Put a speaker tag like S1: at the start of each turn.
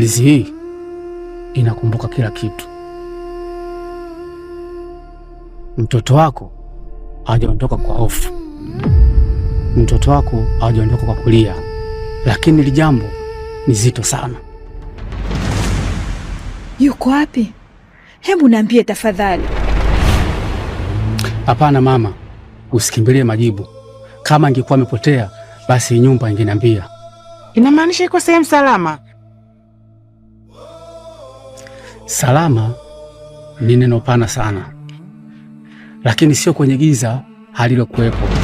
S1: Ardhi hii inakumbuka kila kitu. Mtoto wako hajaondoka kwa hofu, mtoto wako hajaondoka kwa kulia, lakini hili jambo ni zito sana.
S2: Yuko wapi? Hebu niambie tafadhali.
S1: Hapana mama, usikimbilie majibu. Kama angekuwa amepotea, basi nyumba ingeniambia.
S3: Inamaanisha iko sehemu salama?
S1: Salama ni neno pana sana, lakini sio kwenye giza halilokuwepo.